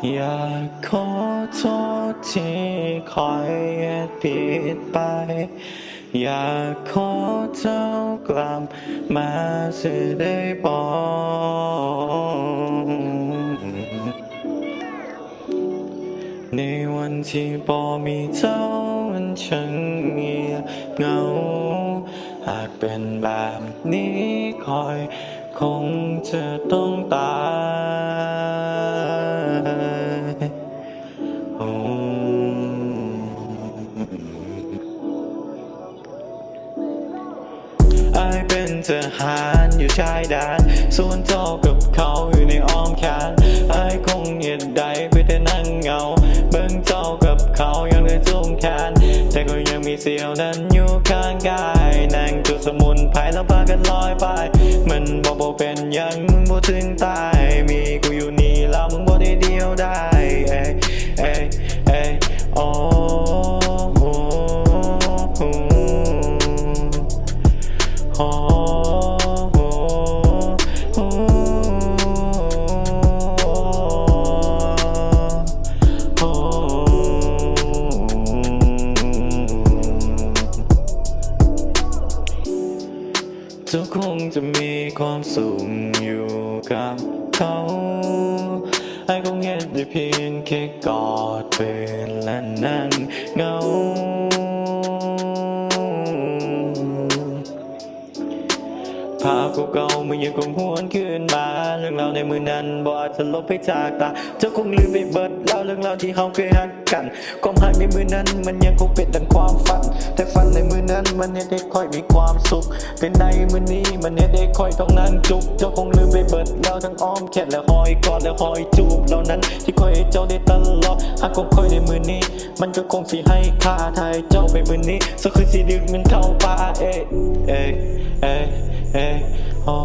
อยากขอโทษที่คอยผิดไปอยากขอเจ้ากลับมาสิได้บอกในวันที่บ่มีเจ้ามันช่างเงียบเหงาหากเป็นแบบนี้คอยคงจะต้องตายอายเป็นทหารอยู่ชายแดนส่วนเจ้ากับเขาอยู่ในอ้อมแขนอายคงเหยียดใดไปแต่นั่งเงาเบิ่งเจ้ากับเขายังได้จุ่มแขนแต่ก็ยังมีเสียวนั้นอยู่ข้างกายนั่งจุดสมุนไพรแล้วพากันลอยไปมันบ่เป็นยังมึงบ่ถึงตายมีกูอยู่นี่แล้วมึงบ่ได้เดียวได้เอ้ยเอ้ยเอ้ยโอ้โอ้เจ้าคงจะมีความสุขอยู่กับเขาไอ้คงเห็นได้เพียงแค่กอดเปืนและนั่งเหงาภาพเก่าๆมันยังคงหวนคืนมาเรื่องราวในมือนั้นบ่อาจจะลบไปจากตาเจ้าคงลืมไปเบิดแล้วเรื่องราวที่เราเคยหักกันความหักในมือนั้นมันยังคงเป็นดังความฝันแต่ฝันในมือนั้นมันยังได้ค่อยมีความสุขเป็นในมือนี้มันยังได้ค่อยต้องนั่งจุกเจ้าคงลืมไปเบิดแล้วทั้งอ้อมแขนและหอยกอดและหอยจูบเหล่านั้นที่ค่อยให้เจ้าได้ตลอดหากคงค่อยในมือนี้มันก็คงสิให้ค่าทายเจ้าไปมือนี้สักคืนสิดึกมันเข้าป่าเอ้ยเอ้ยเอ้ยเอ้ยโอ้